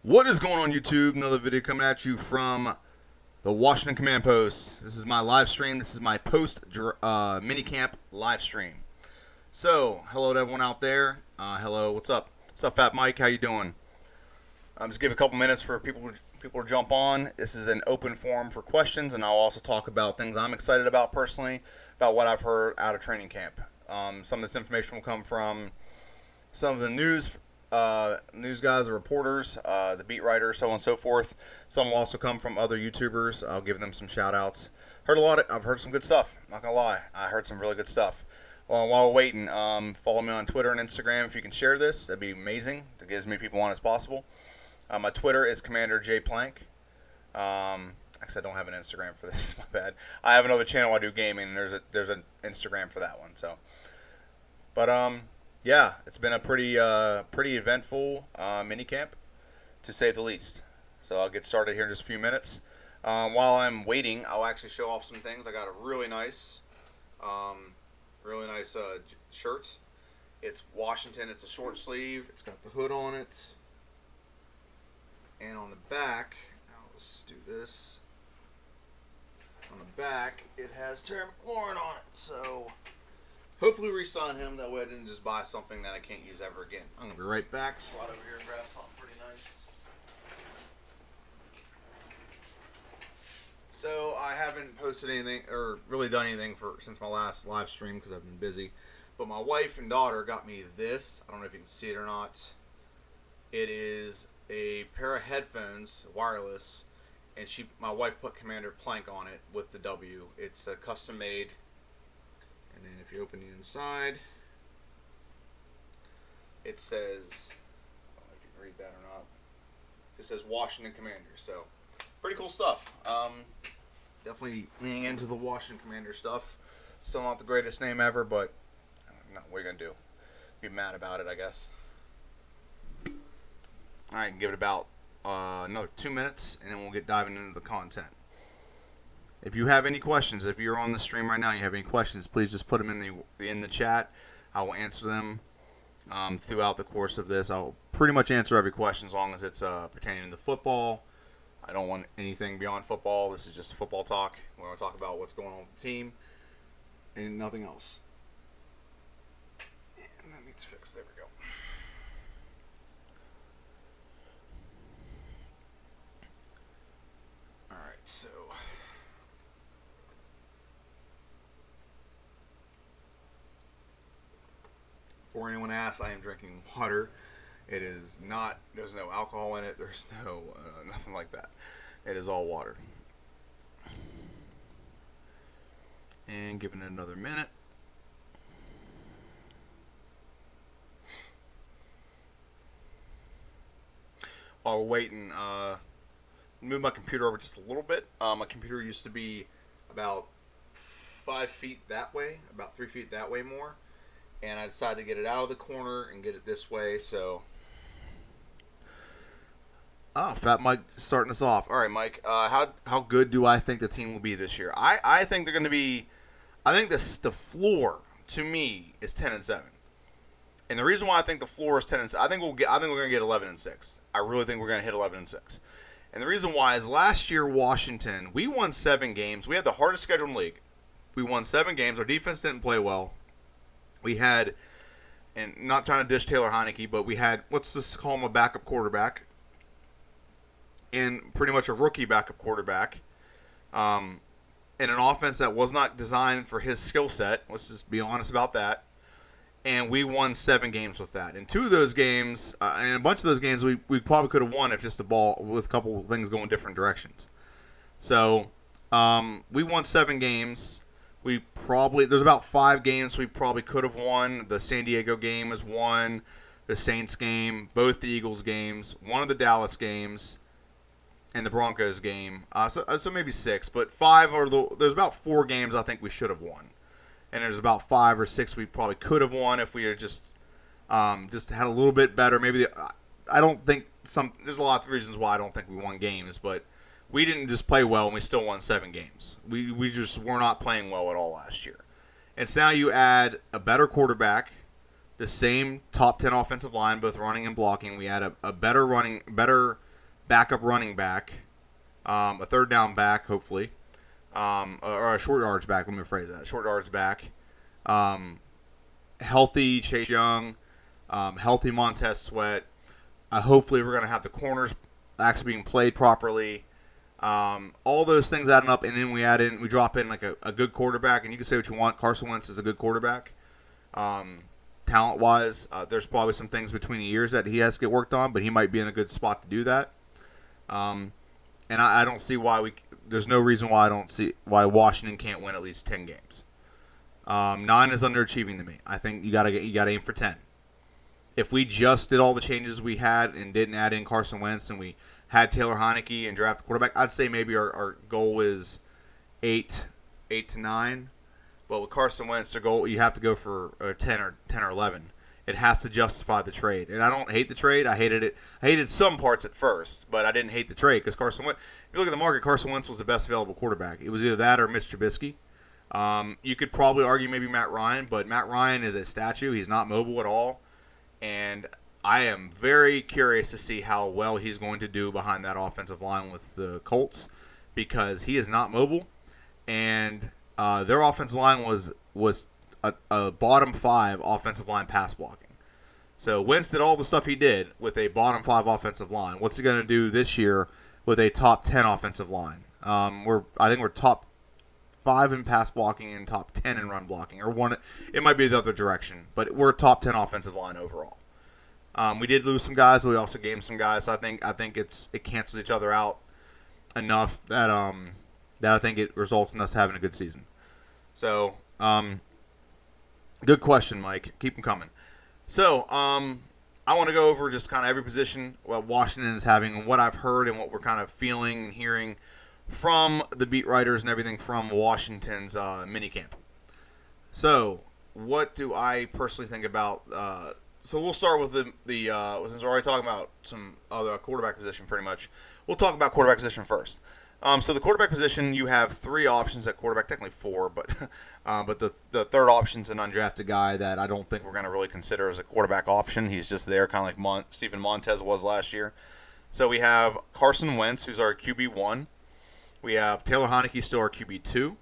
What is going on, YouTube? Another video coming at you from the Washington Command Post. This is my live stream. This is my post minicamp live stream. So, hello to everyone out there. Hello, what's up? What's up, Fat Mike? How you doing? Just give a couple minutes for people to jump on. This is an open forum for questions, and I'll also talk about things I'm excited about personally, about what I've heard out of training camp. Some of this information will come from some of the news guys, the reporters, the beat writers, so on and so forth. Some will also come from other YouTubers. I'll give them some shout outs. I've heard some good stuff, not gonna lie. I heard some really good stuff. Well, while we're waiting, follow me on Twitter and Instagram. If you can share this, that'd be amazing to get as many people on as possible. My Twitter is Commander J Plank. Actually, I don't have an Instagram for this. My bad. I have another channel I do gaming, and there's an Instagram for that one. So, but yeah, it's been a pretty eventful mini camp, to say the least. So I'll get started here in just a few minutes. While I'm waiting, I'll actually show off some things. I got a really nice shirt. It's Washington. It's a short sleeve. It's got the hood on it, and on the back, let's do this. On the back, it has Terry McLaurin on it. So hopefully re-sign him. That way I didn't just buy something that I can't use ever again. I'm going to be right back. Slide over here and grab something pretty nice. So I haven't posted anything or really done anything since my last live stream because I've been busy. But my wife and daughter got me this. I don't know if you can see it or not. It is a pair of headphones, wireless, and my wife put Commander Plank on it with the W. It's a custom made. And then if you open the inside, it says, I don't know if you can read that or not. It says Washington Commander. So, pretty cool stuff. Definitely leaning into the Washington Commander stuff. Still not the greatest name ever, but what are you going to do? Be mad about it, I guess. Alright, give it about another 2 minutes, and then we'll get diving into the content. If you have any questions, if you're on the stream right now and you have any questions, please just put them in the chat. I will answer them throughout the course of this. I'll pretty much answer every question as long as it's pertaining to football. I don't want anything beyond football. This is just football talk. We're going to talk about what's going on with the team and nothing else. And that needs fixed. There we go. All right, so before anyone asks, I am drinking water. It is not, there's no alcohol in it. There's no, nothing like that. It is all water. And giving it another minute. While we're waiting, move my computer over just a little bit. My computer used to be about 5 feet that way, about 3 feet that way more. And I decided to get it out of the corner and get it this way, so. Oh, Fat Mike starting us off. All right, Mike, how good do I think the team will be this year? I think they're going to be, I think the floor, to me, is 10-7. And the reason why I think the floor is 10-7, I think we're going to get 11-6. I really think we're going to hit 11-6. And the reason why is last year, Washington, we won 7 games. We had the hardest schedule in the league. We won 7 games. Our defense didn't play well. We had, and not trying to dish Taylor Heineke, but we had, let's just call him a backup quarterback, and pretty much a rookie backup quarterback, and an offense that was not designed for his skill set. Let's just be honest about that. And we won 7 games with that. And 2 of those games, and a bunch of those games, we probably could have won if just the ball with a couple of things going different directions. So we won 7 games. There's about 5 games we probably could have won. The San Diego game was won, the Saints game, both the Eagles games, one of the Dallas games, and the Broncos game. So maybe 6, but 5 there's about 4 games I think we should have won. And there's about 5 or 6 we probably could have won if we had just had a little bit better. Maybe I don't think there's a lot of reasons why I don't think we won games, but we didn't just play well and we still won 7 games. We just were not playing well at all last year. And so now you add a better quarterback, the same top 10 offensive line, both running and blocking. We had a better backup running back, a third down back, hopefully, or a short yards back. Let me rephrase that. Short yards back. Healthy Chase Young, healthy Montez Sweat. Hopefully, we're going to have the corners actually being played properly. All those things adding up, and then we drop in like a good quarterback, and you can say what you want. Carson Wentz is a good quarterback. Talent-wise, there's probably some things between the years that he has to get worked on, but he might be in a good spot to do that. And I don't see there's no reason why I don't see why Washington can't win at least 10 games. 9 is underachieving to me. I think you gotta aim for 10. If we just did all the changes we had and didn't add in Carson Wentz and we had Taylor Heineke and draft a quarterback, I'd say maybe our goal is 8 to 9. But with Carson Wentz, you have to go for 10 or 11. It has to justify the trade. And I don't hate the trade. I hated some parts at first, but I didn't hate the trade because Carson Wentz. If you look at the market, Carson Wentz was the best available quarterback. It was either that or Mitch Trubisky. You could probably argue maybe Matt Ryan, but Matt Ryan is a statue. He's not mobile at all. And I am very curious to see how well he's going to do behind that offensive line with the Colts because he is not mobile. And their offensive line was a bottom 5 offensive line pass blocking. So Wentz did all the stuff he did with a bottom 5 offensive line. What's he going to do this year with a top 10 offensive line? I think we're top 5 in pass blocking and top 10 in run blocking, or one. It might be the other direction, but we're a top 10 offensive line overall. We did lose some guys, but we also gained some guys. So I think it cancels each other out enough that I think it results in us having a good season. So, good question, Mike. Keep them coming. So, I want to go over just kind of every position what Washington is having and what I've heard and what we're kind of feeling and hearing from the beat writers and everything from Washington's minicamp. So, what do I personally think about? So we'll start with the since we're already talking about some other quarterback position pretty much. We'll talk about quarterback position first. So the quarterback position, you have 3 options at quarterback, technically 4, but the third option is an undrafted guy that I don't think we're going to really consider as a quarterback option. He's just there, kind of like Stephen Montez was last year. So we have Carson Wentz, who's our QB1. We have Taylor Heineke, still our QB2.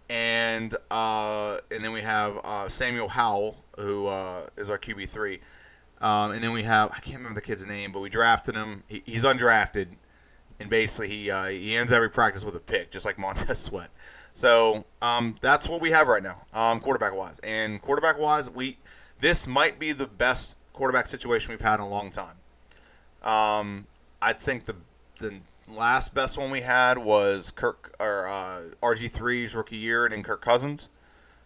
And then we have Samuel Howell, who is our QB3. And then we have, I can't remember the kid's name, but we drafted him. He's undrafted. And basically, he ends every practice with a pick, just like Montez Sweat. So that's what we have right now, quarterback-wise. And quarterback-wise, this might be the best quarterback situation we've had in a long time. I think the last best one we had was RG3's rookie year, and then Kirk Cousins.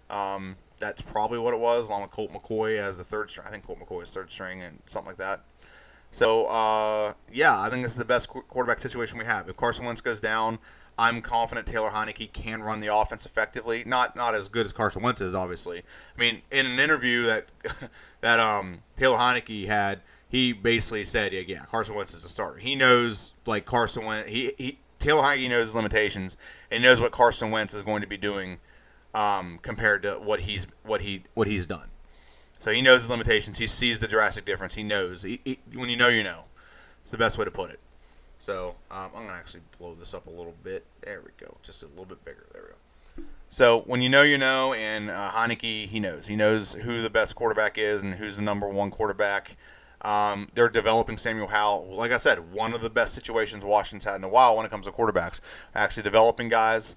That's probably what it was, along with Colt McCoy as the third string. I think Colt McCoy is third string and something like that. So, I think this is the best quarterback situation we have. If Carson Wentz goes down, I'm confident Taylor Heineke can run the offense effectively. Not as good as Carson Wentz is, obviously. I mean, in an interview that Taylor Heineke had, he basically said, yeah, Carson Wentz is a starter. He knows, like, Carson Wentz. Taylor Heineke knows his limitations and knows what Carson Wentz is going to be doing compared to what he's done. So he knows his limitations. He sees the drastic difference. He knows. When you know, you know. It's the best way to put it. So I'm going to actually blow this up a little bit. There we go. Just a little bit bigger. There we go. So when you know, you know. And Heineke, he knows. He knows who the best quarterback is and who's the number 1 quarterback. They're developing Samuel Howell. Like I said, one of the best situations Washington's had in a while when it comes to quarterbacks. Actually developing guys.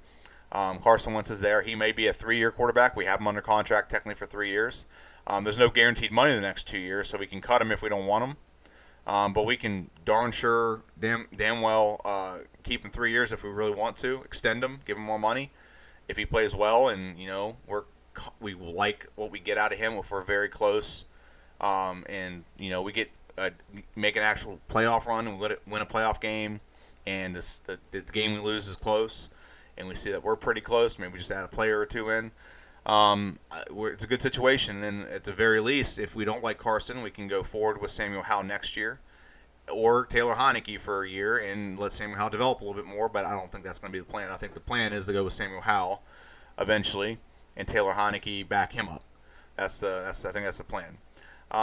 Carson Wentz is there. He may be a 3-year quarterback. We have him under contract technically for 3 years. There's no guaranteed money the next 2 years, so we can cut him if we don't want him. But we can darn sure, damn well, keep him 3 years if we really want to. Extend him, give him more money if he plays well, and we like what we get out of him if we're very close. And we get make an actual playoff run and win a playoff game, and the game we lose is close, and we see that we're pretty close. Maybe we just add a player or 2 in. It's a good situation, and at the very least, if we don't like Carson, we can go forward with Samuel Howell next year, or Taylor Heineke for a year and let Samuel Howell develop a little bit more. But I don't think that's going to be the plan. I think the plan is to go with Samuel Howell eventually, and Taylor Heineke back him up. I think that's the plan.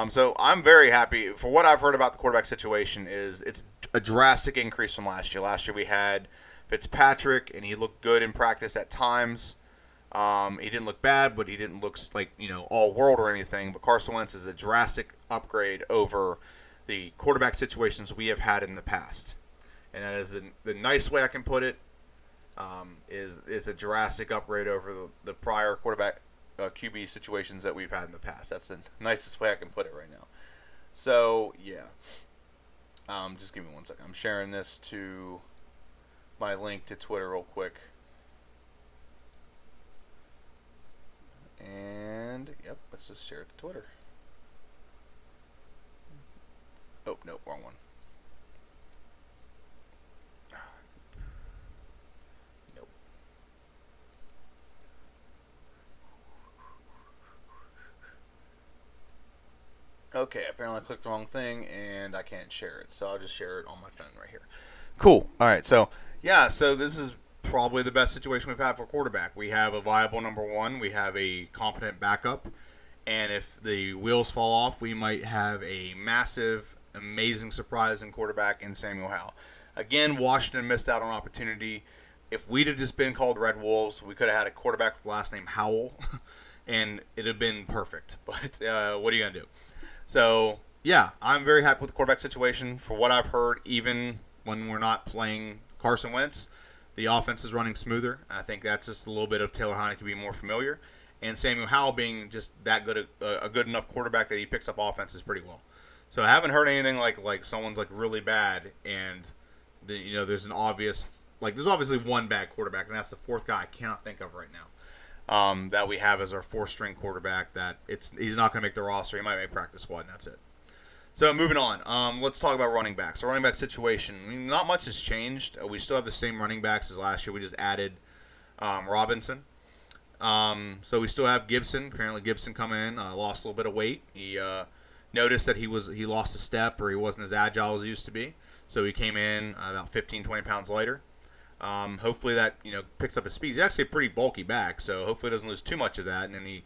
So I'm very happy. For what I've heard about the quarterback situation is it's a drastic increase from last year. Last year we had Fitzpatrick, and he looked good in practice at times. He didn't look bad, but he didn't look like all world or anything. But Carson Wentz is a drastic upgrade over the quarterback situations we have had in the past, and that is the nice way I can put it. Is a drastic upgrade over the prior quarterback QB situations that we've had in the past. That's the nicest way I can put it right now. So yeah, just give me 1 second. I'm sharing this to my link to Twitter real quick. And, yep, let's just share it to Twitter. Oh, no, wrong one. Nope. Okay, apparently I clicked the wrong thing, and I can't share it. So I'll just share it on my phone right here. Cool. All right, so, yeah, so this is probably the best situation we've had for quarterback. We have a viable number one. We have a competent backup. And if the wheels fall off, we might have a massive, amazing surprise in quarterback in Samuel Howell. Again, Washington missed out on opportunity. If we'd have just been called Red Wolves, we could have had a quarterback with the last name Howell, and it'd have been perfect. But what are you going to do? So, yeah, I'm very happy with the quarterback situation. For what I've heard, even when we're not playing Carson Wentz, the offense is running smoother. I think that's just a little bit of Taylor Heinicke being more familiar. And Samuel Howell being just that good a good enough quarterback that he picks up offenses pretty well. So I haven't heard anything like someone's like really bad and there's an obvious there's obviously one bad quarterback, and that's the fourth guy I cannot think of right now that we have as our fourth string quarterback. That he's not going to make the roster. He might make practice squad, and that's it. So moving on, let's talk about running backs. The running back situation, not much has changed. We still have the same running backs as last year. We just added Robinson. So we still have Gibson. Apparently Gibson come in, lost a little bit of weight. He noticed that he lost a step, or he wasn't as agile as he used to be. So he came in about 15, 20 pounds lighter. Hopefully that picks up his speed. He's actually a pretty bulky back, so hopefully he doesn't lose too much of that. And then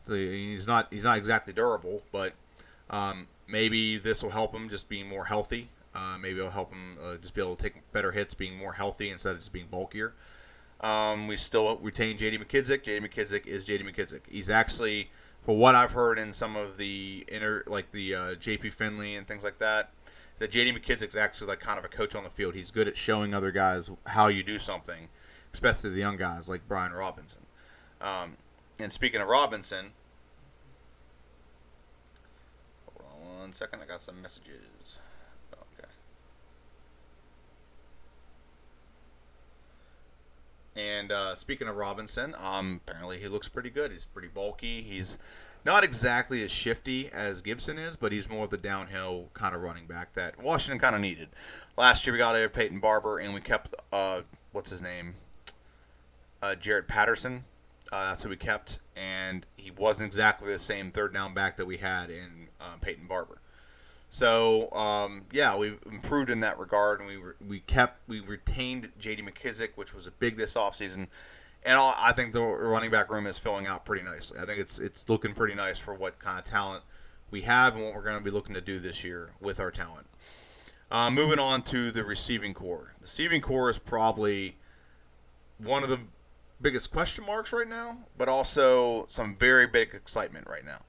he's not exactly durable, but maybe this will help him just being more healthy. Maybe it'll help him just be able to take better hits being more healthy instead of just being bulkier. We still retain J.D. McKissick. J.D. McKissick is J.D. McKissick. He's actually, for what I've heard in some of the J.P. Finley and things like that J.D. McKissick's actually kind of a coach on the field. He's good at showing other guys how you do something, especially the young guys like Brian Robinson. And speaking of Robinson, hold on 1 second. I got some messages. Okay. And speaking of Robinson, apparently he looks pretty good. He's pretty bulky. He's not exactly as shifty as Gibson is, but he's more of the downhill kind of running back that Washington kind of needed. Last year we got Peyton Barber, and we kept, what's his name? Jared Patterson. That's who we kept, and he wasn't exactly the same third down back that we had in Peyton Barber. So, yeah, we've improved in that regard, and we retained J.D. McKissick, which was a big this offseason. And I think the running back room is filling out pretty nicely. I think it's looking pretty nice for what kind of talent we have and what we're going to be looking to do this year with our talent. Moving on to the receiving core. The receiving core is probably one of the biggest question marks right now, but also some very big excitement right now.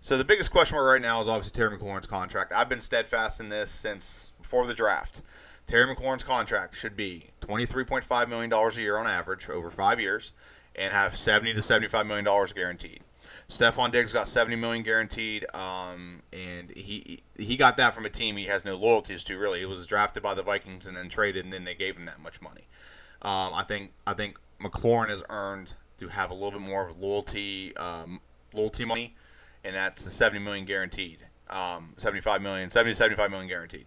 So the biggest question mark right now is obviously Terry McLaurin's contract. I've been steadfast in this since before the draft. Terry McLaurin's contract should be $23.5 million a year on average for over 5 years and have $70 to $75 million guaranteed. Stephon Diggs got $70 million guaranteed, and he got that from a team he has no loyalties to, really. He was drafted by the Vikings and then traded, and then they gave him that much money. I think McLaurin has earned to have a little bit more of loyalty money, and that's the $70 million guaranteed. $70 to $75 million guaranteed.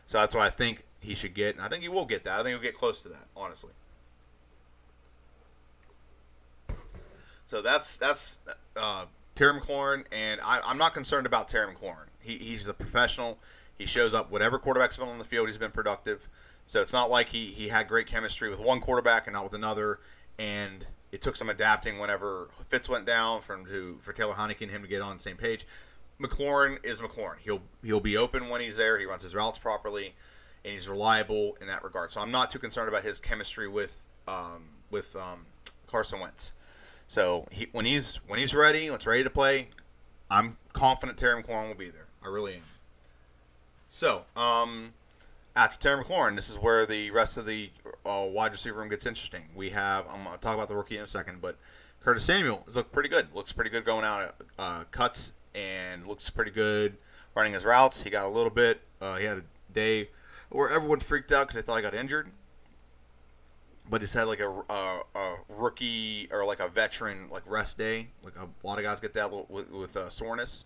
So that's what I think he should get, and I think he will get that. I think he'll get close to that, honestly. So that's Terry McLaurin, and I'm not concerned about Terry McLaurin. He's a professional. He shows up whatever quarterback's been on the field. He's been productive. So it's not like he had great chemistry with one quarterback and not with another, and it took some adapting whenever Fitz went down for Taylor Heinicke and him to get on the same page. McLaurin is McLaurin. He'll be open when he's there. He runs his routes properly, and he's reliable in that regard. So I'm not too concerned about his chemistry with Carson Wentz. So when he's ready, when it's ready to play, I'm confident Terry McLaurin will be there. I really am. So after Terry McLaurin, this is where the rest of the wide receiver room gets interesting. I'm going to talk about the rookie in a second, but Curtis Samuel has looked pretty good. Looks pretty good going out at cuts and looks pretty good running his routes. He got a little bit. He had a day where everyone freaked out because they thought he got injured. But he's had like a rookie or like a veteran like rest day. Like a lot of guys get that with soreness.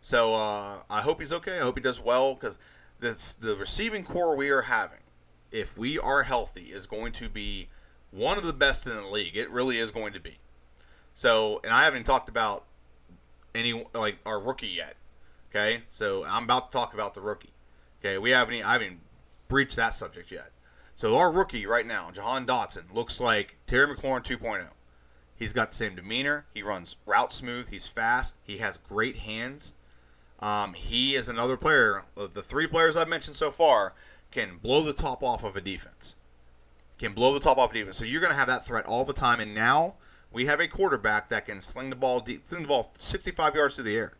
So I hope he's okay. I hope he does well because the receiving core we are having, if we are healthy, is going to be one of the best in the league. It really is going to be. So, and I haven't talked about our rookie yet. Okay, so I'm about to talk about the rookie. Okay, I haven't breached that subject yet. So our rookie right now, Jahan Dotson, looks like Terry McLaurin 2.0. He's got the same demeanor. He runs route smooth. He's fast. He has great hands. He is another player. Of the three players I've mentioned so far can blow the top off of a defense. So you're going to have that threat all the time. And now we have a quarterback that can sling the ball 65 yards through the air.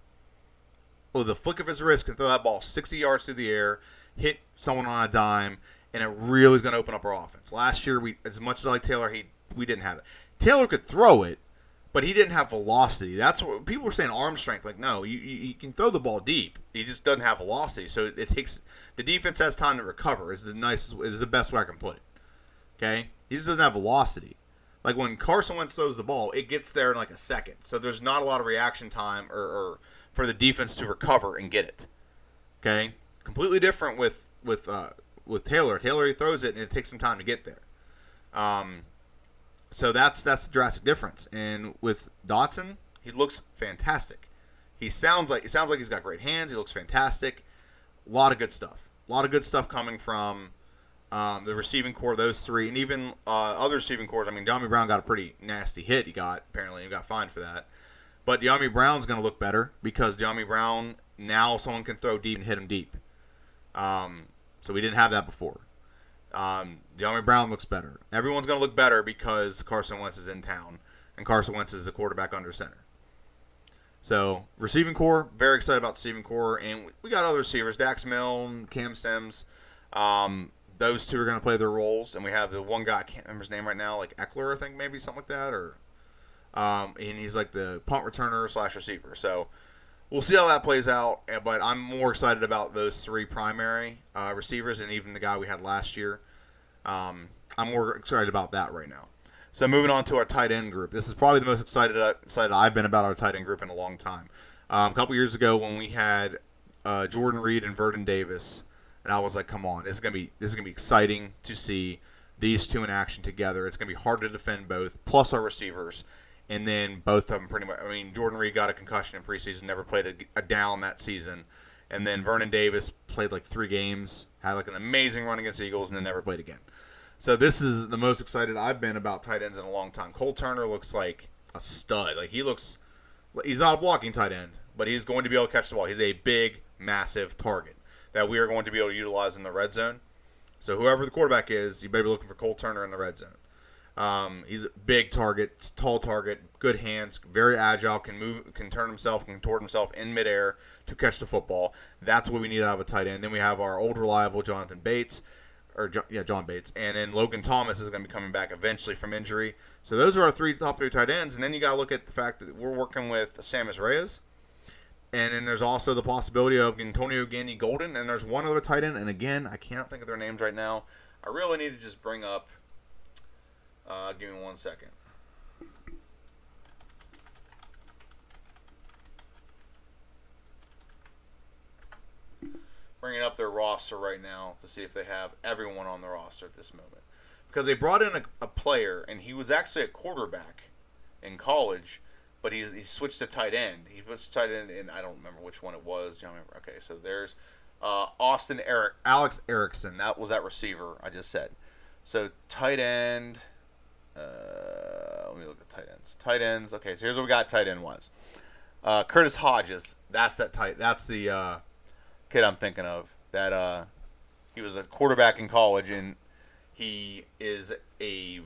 With the flick of his wrist, can throw that ball 60 yards through the air, hit someone on a dime, and it really is going to open up our offense. Last year, as much as I like Taylor, we didn't have it. Taylor could throw it, but he didn't have velocity. That's what people were saying, arm strength. Like, no, you can throw the ball deep. He just doesn't have velocity. So it takes the defense has time to recover. Is the best way I can put it. Okay, he just doesn't have velocity. Like when Carson Wentz throws the ball, it gets there in like a second. So there's not a lot of reaction time or for the defense to recover and get it. Okay, completely different with Taylor. Taylor, he throws it and it takes some time to get there. So that's the drastic difference. And with Dotson, he looks fantastic. He sounds like he's got great hands. He looks fantastic. A lot of good stuff coming from the receiving core, those three, and even other receiving cores. I mean, De'Ami Brown got a pretty nasty hit. He got fined for that. But De'Ami Brown's going to look better because De'Ami Brown, now someone can throw deep and hit him deep. So we didn't have that before. De'Ami Brown looks better. Everyone's going to look better because Carson Wentz is in town, and Carson Wentz is the quarterback under center. So, receiving core, very excited about the receiving core, and we got other receivers, Dax Milne, Cam Sims. Those two are going to play their roles, and we have the one guy, I can't remember his name right now, like Eckler, I think, maybe, something like that, and he's like the punt returner / receiver. So, we'll see how that plays out, but I'm more excited about those three primary receivers and even the guy we had last year. I'm more excited about that right now. So moving on to our tight end group. This is probably the most excited I've been about our tight end group in a long time. A couple years ago when we had Jordan Reed and Verdon Davis, and I was like, come on, this is gonna be exciting to see these two in action together. It's gonna be hard to defend both, plus our receivers. And then both of them pretty much, I mean, Jordan Reed got a concussion in preseason, never played a down that season. And then Vernon Davis played like 3 games, had like an amazing run against the Eagles, and then never played again. So this is the most excited I've been about tight ends in a long time. Cole Turner looks like a stud. Like he's not a blocking tight end, but he's going to be able to catch the ball. He's a big, massive target that we are going to be able to utilize in the red zone. So whoever the quarterback is, you better be looking for Cole Turner in the red zone. He's a big target, tall target, good hands, very agile, can move, can turn himself, can contort himself in midair to catch the football. That's what we need out of a tight end. Then we have our old reliable John Bates, and then Logan Thomas is going to be coming back eventually from injury. So those are our top three tight ends, and then you got to look at the fact that we're working with Samus Reyes, and then there's also the possibility of Antonio Gandy Golden, and there's one other tight end, and again, I can't think of their names right now. I really need to just bring up. Give me 1 second. Bringing up their roster right now to see if they have everyone on the roster at this moment. Because they brought in a player, and he was actually a quarterback in college, but he switched to tight end. He switched to tight end, and I don't remember which one it was. Do you remember? Okay, so there's Alex Erickson. That was that receiver I just said. So tight end... let me look at tight ends. Tight ends. Okay, so here's what we got tight end-wise. Curtis Hodges. That's the kid I'm thinking of. That he was a quarterback in college, and he is a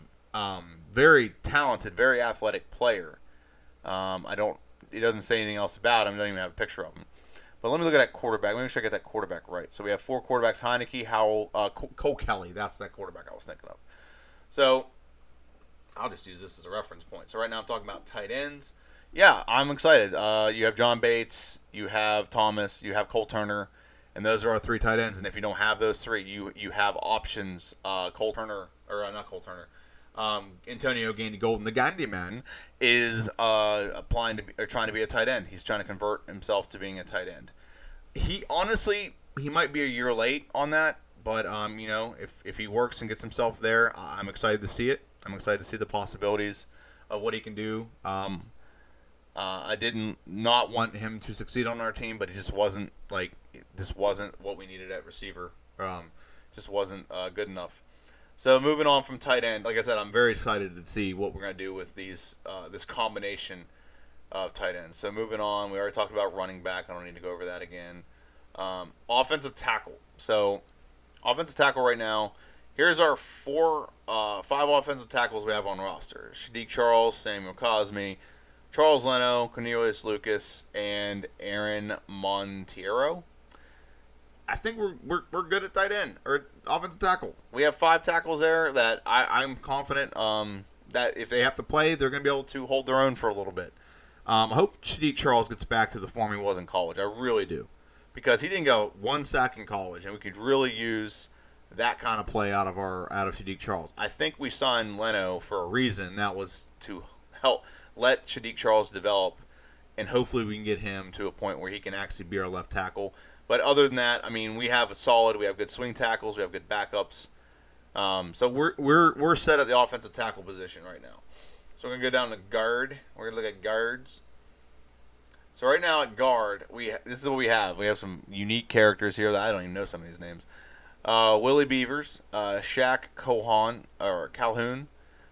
very talented, very athletic player. He doesn't say anything else about him. I don't even have a picture of him. But let me look at that quarterback. Let me make sure I get that quarterback right. So we have 4 quarterbacks: Heineke, Howell, Cole Kelly. That's that quarterback I was thinking of. So I'll just use this as a reference point. So right now I'm talking about tight ends. Yeah, I'm excited. You have John Bates, you have Thomas, you have Cole Turner, and those are our 3 tight ends. And if you don't have those 3, you have options. Cole Turner, or not Cole Turner. Antonio Gandy-Golden, the Gandhi man, is trying to be a tight end. He's trying to convert himself to being a tight end. He might be a year late on that, but if he works and gets himself there, I'm excited to see it. I'm excited to see the possibilities of what he can do. I didn't not want him to succeed on our team, but it just wasn't what we needed at receiver. Just wasn't good enough. So moving on from tight end, like I said, I'm very excited to see what we're going to do with this combination of tight ends. So moving on, we already talked about running back. I don't need to go over that again. Offensive tackle. So offensive tackle right now, here's our 5 offensive tackles we have on roster. Shadiq Charles, Samuel Cosme, Charles Leno, Cornelius Lucas, and Aaron Monteiro. I think we're good at tight end or offensive tackle. We have 5 tackles there that I'm confident that if they have to play, they're going to be able to hold their own for a little bit. I hope Shadiq Charles gets back to the form he was in college. I really do, because he didn't go 1 sack in college, and we could really use that kind of play out of Shadiq Charles. I think we signed Leno for a reason. That was to help let Shadiq Charles develop, and hopefully we can get him to a point where he can actually be our left tackle. But other than that, I mean, we have good swing tackles, we have good backups. So we're set at the offensive tackle position right now. So we're gonna go down to guard. We're gonna look at guards. So right now at guard, this is what we have. We have some unique characters here that I don't even know some of these names. Willie Beavers, Shaq Calhoun,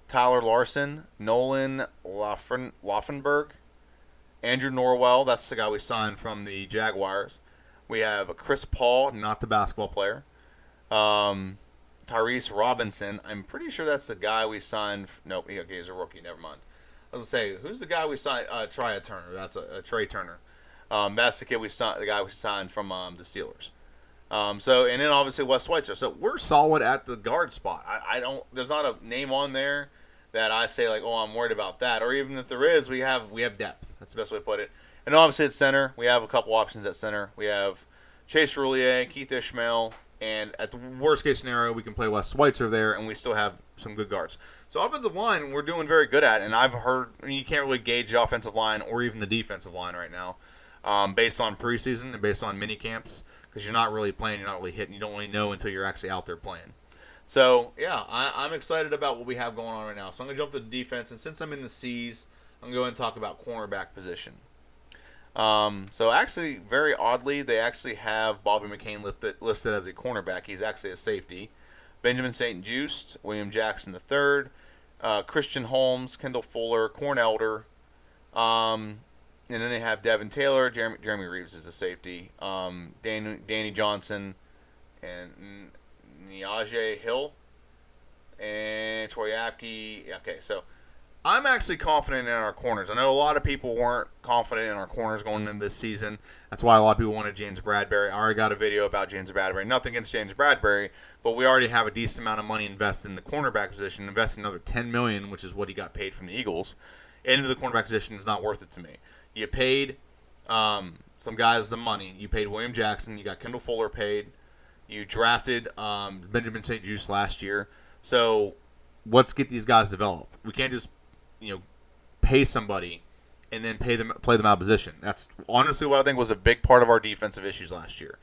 Tyler Larson, Nolan Laufenberg, Andrew Norwell. That's the guy we signed from the Jaguars. We have Chris Paul, not the basketball player. Tyrese Robinson. I'm pretty sure that's the guy we signed. Nope, he's a rookie. Never mind. I was going to say, who's the guy we signed? Trey Turner. That's a Trey Turner. That's the guy we signed from the Steelers. And then obviously Wes Schweitzer. So we're solid at the guard spot. There's not a name on there that I say like, oh, I'm worried about that. Or even if there is, we have depth. That's the best way to put it. And obviously at center, we have a couple options at center. We have Chase Roulier, Keith Ishmael, and at the worst case scenario, we can play Wes Schweitzer there, and we still have some good guards. So offensive line, we're doing very good at, and I've heard you can't really gauge the offensive line or even the defensive line right now based on preseason and based on mini camps, because you're not really playing, you're not really hitting, you don't really know until you're actually out there playing. So, yeah, I'm excited about what we have going on right now. So I'm going to jump to the defense, and since I'm in the C's, I'm going to go ahead and talk about cornerback position. So actually, very oddly, they actually have Bobby McCain listed as a cornerback. He's actually a safety. Benjamin St. Juste, William Jackson III, Christian Holmes, Kendall Fuller, Corn Elder, and then they have Devin Taylor, Jeremy Reeves is a safety, Danny Johnson, and Niaje Hill, and Troy Apke. Okay, so I'm actually confident in our corners. I know a lot of people weren't confident in our corners going into this season. That's why a lot of people wanted James Bradbury. I already got a video about James Bradbury. Nothing against James Bradbury, but we already have a decent amount of money invested in the cornerback position. Invest another $10 million, which is what he got paid from the Eagles, into the cornerback position is not worth it to me. You paid some guys the money. You paid William Jackson. You got Kendall Fuller paid. You drafted Benjamin St. Juste last year. So let's get these guys developed. We can't just pay somebody and then play them out of position. That's honestly what I think was a big part of our defensive issues last year.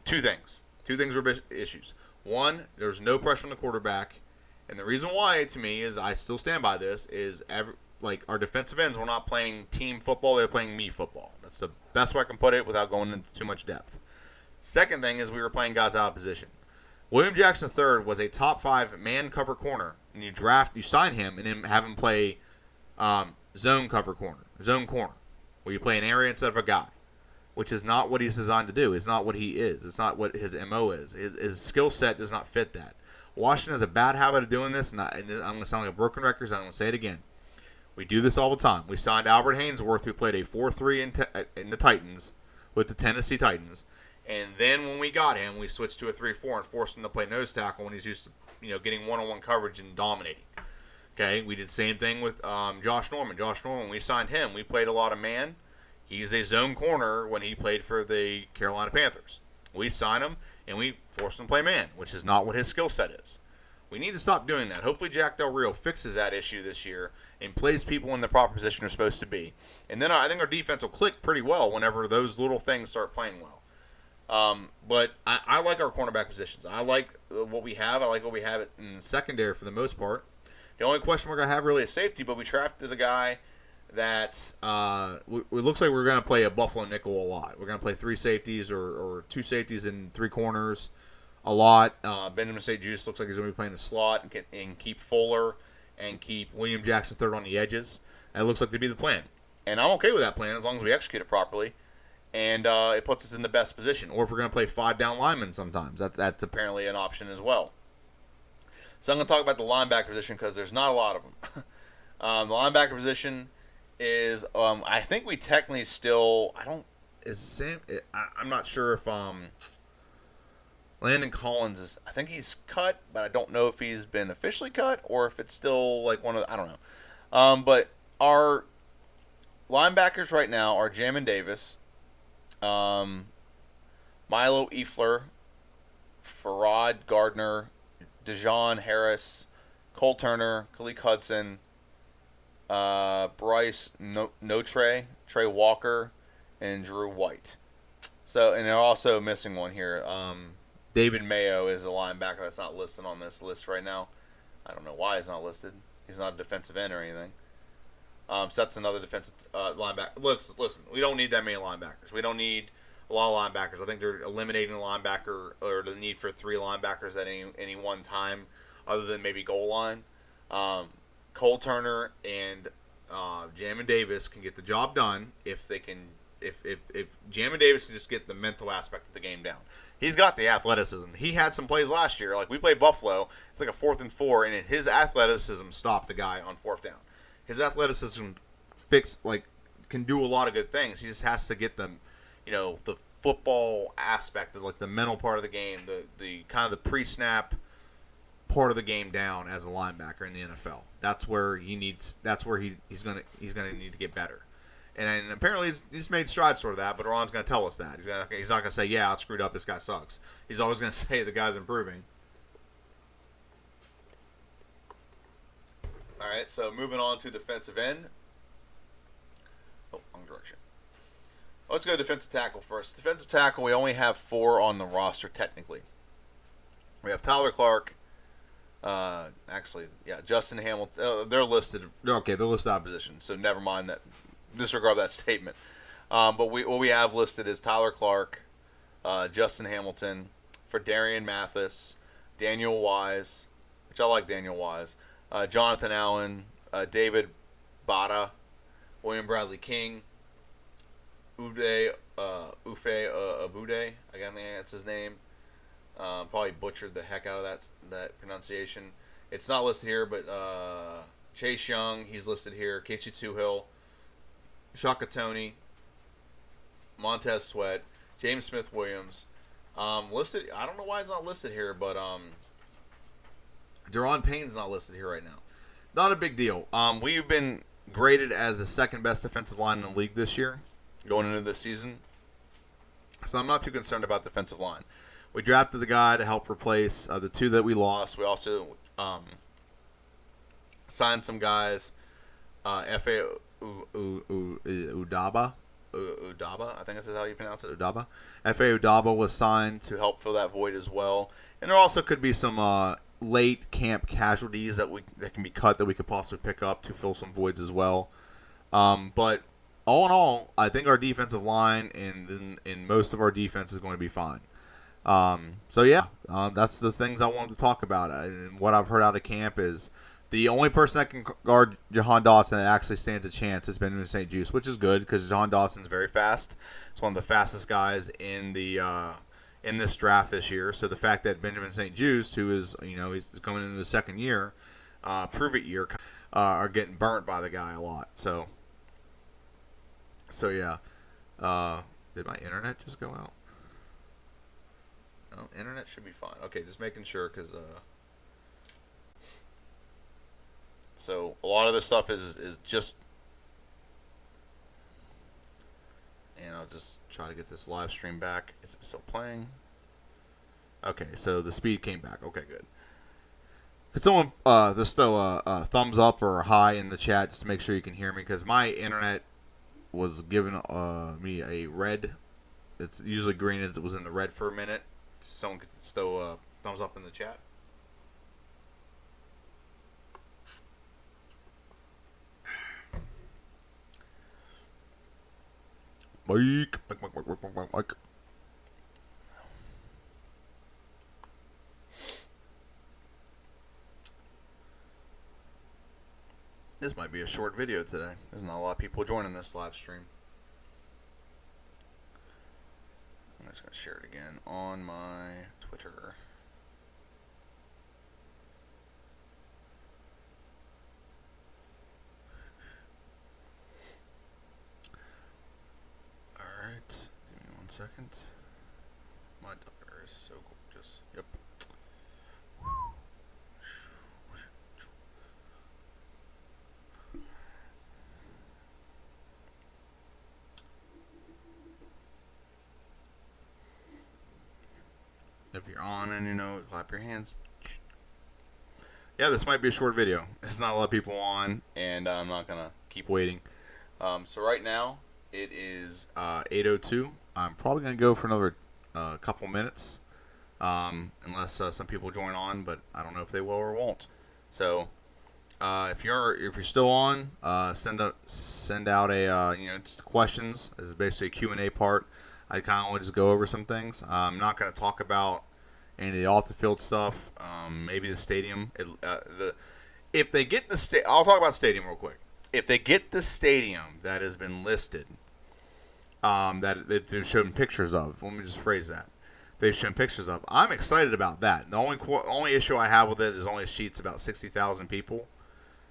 Two things were issues. One, there was no pressure on the quarterback, and the reason why, to me, is I still stand by this, is our defensive ends were not playing team football, they were playing me football. That's the best way I can put it without going into too much depth. Second thing is we were playing guys out of position. William Jackson III was a top 5 man cover corner, and you sign him and then have him play zone corner. where you play an area instead of a guy, which is not what he's designed to do. It's not what he is. It's not what his MO is. His skill set does not fit that. Washington has a bad habit of doing this, and I'm going to sound like a broken record, so I'm going to say it again. We do this all the time. We signed Albert Haynesworth, who played a 4-3 in the Titans, with the Tennessee Titans, and then when we got him, we switched to a 3-4 and forced him to play nose tackle when he's used to, getting one-on-one coverage and dominating. Okay, we did the same thing with Josh Norman. Josh Norman, we signed him. We played a lot of man. He's a zone corner when he played for the Carolina Panthers. We signed him, and we forced him to play man, which is not what his skill set is. We need to stop doing that. Hopefully Jack Del Rio fixes that issue this year and plays people in the proper position they're supposed to be. And then I think our defense will click pretty well whenever those little things start playing well. But I like our cornerback positions. I like what we have. I like what we have in the secondary for the most part. The only question we're going to have really is safety, but we drafted a guy that it looks like we're going to play a Buffalo nickel a lot. We're going to play 3 safeties or 2 safeties and 3 corners a lot. Benjamin St. Juice looks like he's going to be playing the slot and keep Fuller and keep William Jackson third on the edges. That looks like to be the plan. And I'm okay with that plan as long as we execute it properly. And it puts us in the best position. Or if we're going to play 5 down linemen sometimes. That's apparently an option as well. So I'm going to talk about the linebacker position because there's not a lot of them. The linebacker position is, I think we technically still, I'm not sure if Landon Collins is, I think he's cut, but I don't know if he's been officially cut or if it's still like I don't know. But our linebackers right now are Jamin Davis, Milo Eifler, Farad Gardner, Dejon Harris, Cole Turner, Khalil Hudson, Bryce Trey Walker, and Drew White. So, and they're also missing one here. David Mayo is a linebacker that's not listed on this list right now. I don't know why he's not listed. He's not a defensive end or anything. So that's another defensive linebacker. Listen, we don't need that many linebackers. We don't need a lot of linebackers. I think they're eliminating a linebacker or the need for 3 linebackers at any one time, other than maybe goal line. Cole Turner and Jamin Davis can get the job done if they can. If Jamin Davis can just get the mental aspect of the game down. He's got the athleticism. He had some plays last year. Like we played Buffalo. It's like a 4th and 4, and his athleticism stopped the guy on 4th down. His athleticism can do a lot of good things. He just has to get them, the football aspect of like the mental part of the game, the kind of the pre-snap part of the game down as a linebacker in the NFL. That's where he needs. That's where he's gonna need to get better. And apparently he's made strides toward that. But Ron's gonna tell us that he's not gonna say, "Yeah, I screwed up. This guy sucks." He's always gonna say the guy's improving. All right, so moving on to defensive end. Oh, wrong direction. Let's go defensive tackle first. Defensive tackle, we only have 4 on the roster technically. We have Tyler Clark. Justin Hamilton. They're listed. Okay, they're listed out of position, so never mind that. Disregard that statement. But what we have listed is Tyler Clark, Justin Hamilton, Ferdarian Mathis, Daniel Wise, which I like Daniel Wise, Jonathan Allen, David Bada, William Bradley King, Ufe Abude. Again, that's his name. Probably butchered the heck out of that pronunciation. It's not listed here, but Chase Young, he's listed here. Casey Toohill, Shaka Toney, Montez Sweat, James Smith-Williams. Listed. I don't know why it's not listed here, but Deron Payne's not listed here right now. Not a big deal. We've been graded as the 2nd best defensive line in the league this year, going into this season. So I'm not too concerned about defensive line. We drafted the guy to help replace the 2 that we lost. We also signed some guys. F.A. Udaba, I think that's how you pronounce it, Udaba. F.A. Udaba was signed to help fill that void as well. And there also could be some late camp casualties that can be cut that we could possibly pick up to fill some voids as well. But all in all, I think our defensive line and most of our defense is going to be fine. That's the things I wanted to talk about. And what I've heard out of camp is The only person that can guard Jahan Dotson that actually stands a chance is Benjamin St. Juste, which is good because Jahan Dotson's very fast. He's one of the fastest guys in the in this draft this year. So the fact that Benjamin St. Juste, who is he's coming into the second year, prove it year, are getting burnt by the guy a lot. So yeah. Did my internet just go out? No, internet should be fine. Okay, just making sure because so a lot of this stuff is just, and I'll just try to get this live stream back. Is it still playing? Okay, so the speed came back. Okay, good. Could someone just throw a thumbs up or a hi in the chat just to make sure you can hear me, because my internet was giving me a red. It's usually green. It was in the red for a minute. Someone could throw a thumbs up in the chat. Mike. This might be a short video today. There's not a lot of people joining this live stream. I'm just going to share it again on my Twitter. Alright, give me 1 second. My daughter is so gorgeous. Yep. If you're on and clap your hands. Yeah, this might be a short video. There's not a lot of people on, and I'm not going to keep waiting. So right now, it is 8:02. I'm probably going to go for another couple minutes, unless some people join on, but I don't know if they will or won't. So if you're still on, send out a just questions. This is basically a Q&A part. I kind of want to just go over some things. I'm not going to talk about any of the off the field stuff. Maybe the stadium. If they get I'll talk about stadium real quick. If they get the stadium that has been listed, that they've shown pictures of. Let me just phrase that. They've shown pictures of. I'm excited about that. The only issue I have with it is only a sheet's about 60,000 people.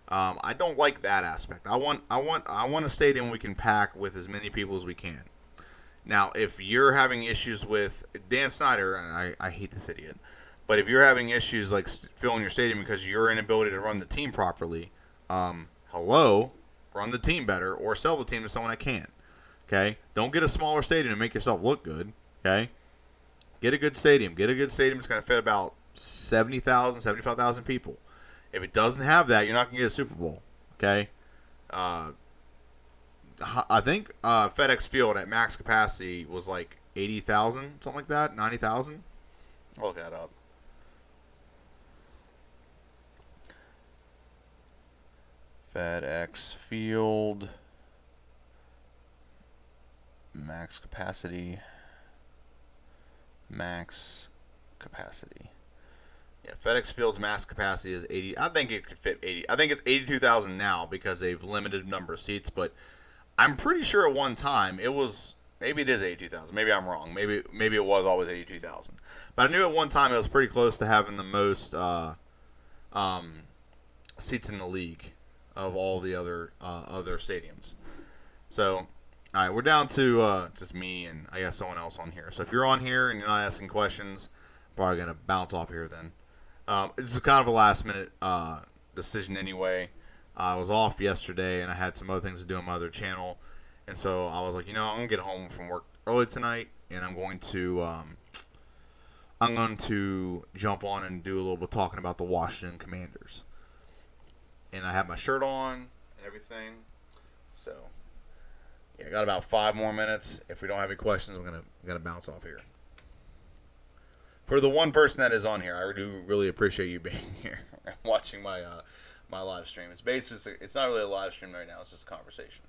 I don't like that aspect. I want a stadium we can pack with as many people as we can. Now, if you're having issues with Dan Snyder, and I hate this idiot, but if you're having issues like filling your stadium because your inability to run the team properly, hello, run the team better or sell the team to someone that can. Okay? Don't get a smaller stadium to make yourself look good. Okay? Get a good stadium. Get a good stadium that's going to fit about 70,000, 75,000 people. If it doesn't have that, you're not going to get a Super Bowl. Okay? I think FedEx Field at max capacity was like 80,000, something like that, 90,000. I'll look that up. FedEx Field max capacity. Yeah, FedEx Field's max capacity is 80. I think it could fit 80. I think it's 82,000 now because they've limited number of seats, but I'm pretty sure at one time it was, maybe it is 82,000. Maybe I'm wrong. Maybe it was always 82,000. But I knew at one time it was pretty close to having the most seats in the league of all the other stadiums. So, all right, we're down to just me and I guess someone else on here. So if you're on here and you're not asking questions, I'm probably going to bounce off here then. This is kind of a last-minute decision anyway. I was off yesterday, and I had some other things to do on my other channel. And so I was like, I'm going to get home from work early tonight, and I'm going to jump on and do a little bit talking about the Washington Commanders. And I have my shirt on and everything. So, yeah, I got about 5 more minutes. If we don't have any questions, I'm going to bounce off here. For the one person that is on here, I do really appreciate you being here and watching my live stream. It's not really a live stream right now. It's just a conversation.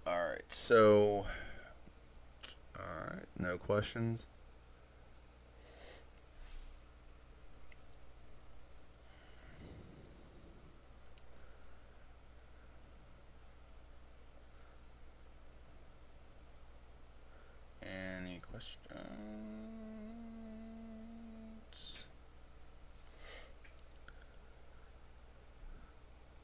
All right. So No questions. Any questions?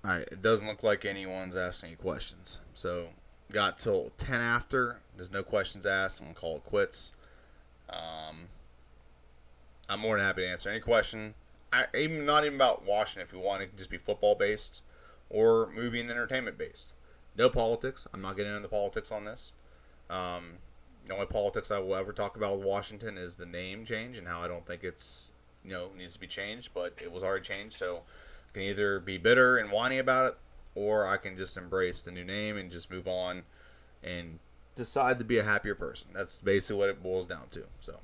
Alright, it doesn't look like anyone's asking any questions. So, got till 10 after. There's no questions asked. I'm going to call it quits. I'm more than happy to answer any question. Not even about Washington if you want. It can just be football based or movie and entertainment based. No politics. I'm not getting into the politics on this. The only politics I will ever talk about with Washington is the name change and how I don't think it's needs to be changed, but it was already changed. So I can either be bitter and whiny about it, or I can just embrace the new name and just move on and decide to be a happier person. That's basically what it boils down to. So.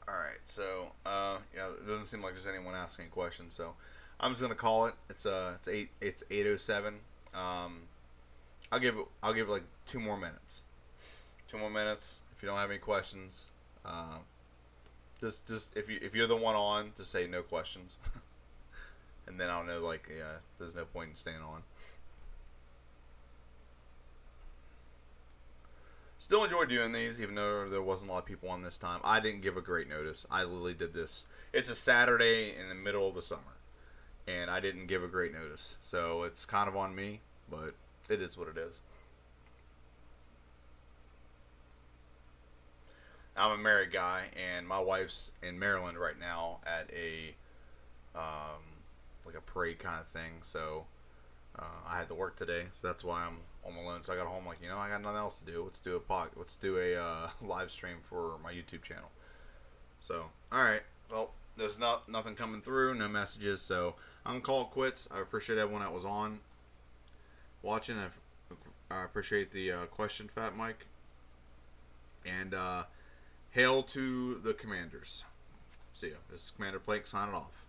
Alright, so yeah, it doesn't seem like there's anyone asking questions, so I'm just gonna call it. It's 8:07. I'll give it like 2 more minutes. 2 more minutes. If you don't have any questions, just if you're the one on, just say no questions, and then I'll know there's no point in staying on. Still enjoy doing these, even though there wasn't a lot of people on this time. I didn't give a great notice. I literally did this. It's a Saturday in the middle of the summer, and I didn't give a great notice. So it's kind of on me, but it is what it is. I'm a married guy, and my wife's in Maryland right now at um, a parade kind of thing. So I had to work today, so that's why I'm on my own. So I got home I got nothing else to do. Let's do a live stream for my YouTube channel. So all right, well, there's nothing coming through, no messages. So I'm gonna call it quits. I appreciate everyone that was on watching. I appreciate the question, Fat Mike, and hail to the Commanders. See ya. This is Commander Blake signing off.